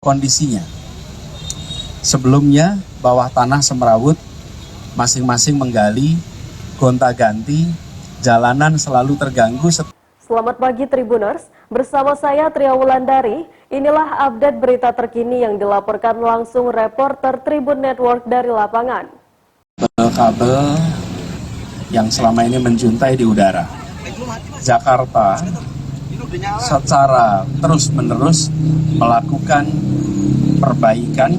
kondisinya. Sebelumnya, bawah tanah semrawut, masing-masing menggali, gonta-ganti, jalanan selalu terganggu. Selamat pagi Tribuners, bersama saya Tria Wulandari. Inilah update berita terkini yang dilaporkan langsung reporter Tribun Network dari lapangan. Kabel yang selama ini menjuntai di udara. Jakarta secara terus-menerus melakukan perbaikan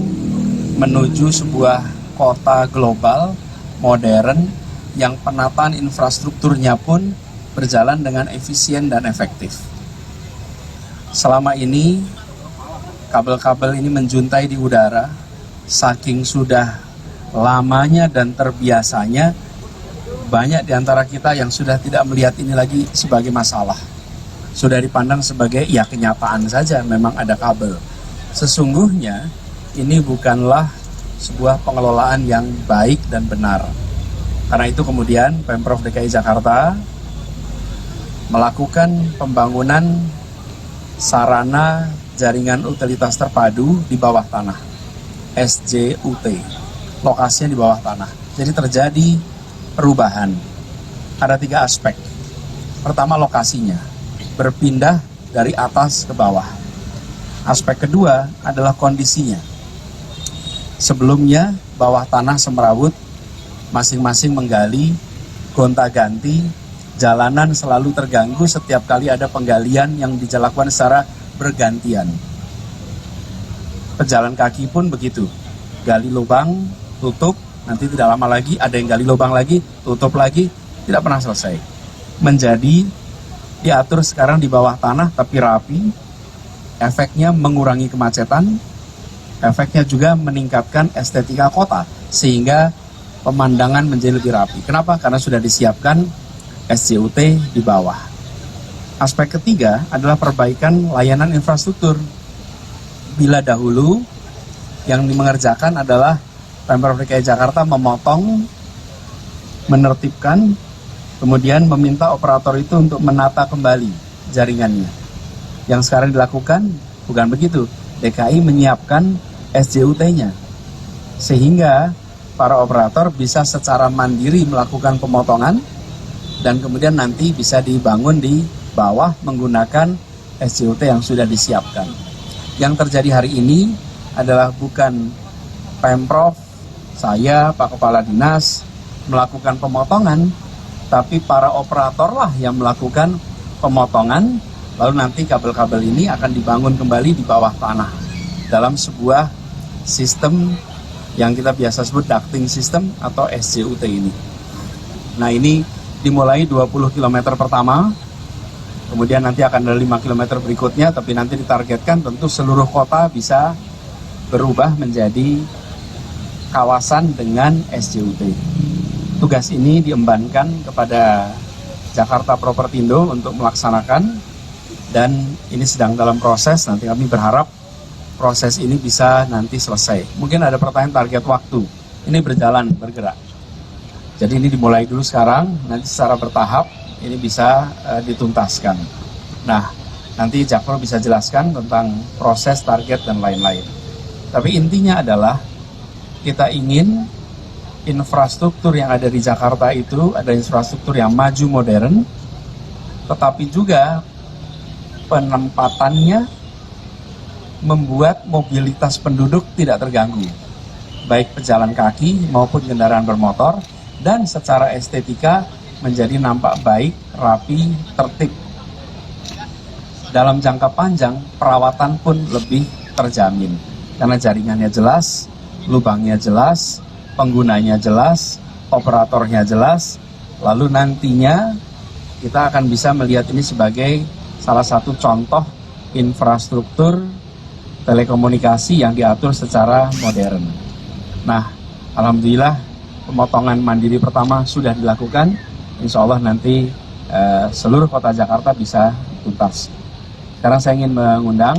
menuju sebuah kota global, modern, yang penataan infrastrukturnya pun berjalan dengan efisien dan efektif. Selama ini, kabel-kabel ini menjuntai di udara, saking sudah lamanya dan terbiasanya, banyak di antara kita yang sudah tidak melihat ini lagi sebagai masalah. Sudah dipandang sebagai ya kenyataan saja, memang ada kabel. Sesungguhnya, ini bukanlah sebuah pengelolaan yang baik dan benar. Karena itu kemudian Pemprov DKI Jakarta melakukan pembangunan sarana jaringan utilitas terpadu di bawah tanah, SJUT, lokasinya di bawah tanah. Jadi terjadi perubahan. Ada 3 aspek. Pertama, lokasinya, berpindah dari atas ke bawah. Aspek kedua adalah kondisinya. Sebelumnya, bawah tanah semrawut, masing-masing menggali, gonta-ganti, jalanan selalu terganggu setiap kali ada penggalian yang dilakukan secara bergantian. Pejalan kaki pun begitu, gali lubang, tutup, nanti tidak lama lagi ada yang gali lubang lagi, tutup lagi, tidak pernah selesai. Menjadi diatur sekarang di bawah tanah tapi rapi, efeknya mengurangi kemacetan, efeknya juga meningkatkan estetika kota, sehingga pemandangan menjadi lebih rapi. Kenapa? Karena sudah disiapkan SJUT di bawah. Aspek ketiga adalah perbaikan layanan infrastruktur. Bila dahulu yang mengerjakan adalah Pemprov DKI Jakarta memotong, menertibkan, kemudian meminta operator itu untuk menata kembali jaringannya. Yang sekarang dilakukan bukan begitu. DKI menyiapkan SJUT-nya, sehingga para operator bisa secara mandiri melakukan pemotongan dan kemudian nanti bisa dibangun di bawah menggunakan SJUT yang sudah disiapkan. Yang terjadi hari ini adalah bukan Pemprov, saya, Pak Kepala Dinas melakukan pemotongan, tapi para operator lah yang melakukan pemotongan, lalu nanti kabel-kabel ini akan dibangun kembali di bawah tanah dalam sebuah sistem yang kita biasa sebut ducting system atau SJUT ini. Nah, ini dimulai 20 km pertama, kemudian nanti akan ada 5 km berikutnya, tapi nanti ditargetkan tentu seluruh kota bisa berubah menjadi kawasan dengan SJUT. Tugas ini diembankan kepada Jakarta Propertindo untuk melaksanakan, dan ini sedang dalam proses. Nanti kami berharap proses ini bisa nanti selesai. Mungkin ada pertanyaan target waktu. Ini berjalan, bergerak. Jadi ini dimulai dulu sekarang, nanti secara bertahap ini bisa dituntaskan. Nah, nanti Jakpro bisa jelaskan tentang proses, target, dan lain-lain. Tapi intinya adalah kita ingin infrastruktur yang ada di Jakarta itu ada infrastruktur yang maju modern, tetapi juga penempatannya membuat mobilitas penduduk tidak terganggu, baik pejalan kaki maupun kendaraan bermotor, dan secara estetika menjadi nampak baik, rapi, tertib. Dalam jangka panjang, perawatan pun lebih terjamin, karena jaringannya jelas, lubangnya jelas, penggunanya jelas, operatornya jelas, lalu nantinya kita akan bisa melihat ini sebagai salah satu contoh infrastruktur telekomunikasi yang diatur secara modern. Nah, alhamdulillah pemotongan mandiri pertama sudah dilakukan. Insya Allah nanti seluruh kota Jakarta bisa tuntas. Sekarang saya ingin mengundang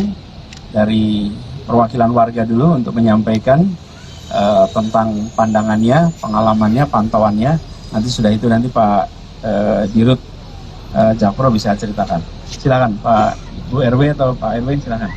dari perwakilan warga dulu untuk menyampaikan tentang pandangannya, pengalamannya, pantauannya. Nanti sudah itu nanti Pak Dirut Jakpro bisa ceritakan. Silakan Pak Bu RW atau Pak RW, silakan.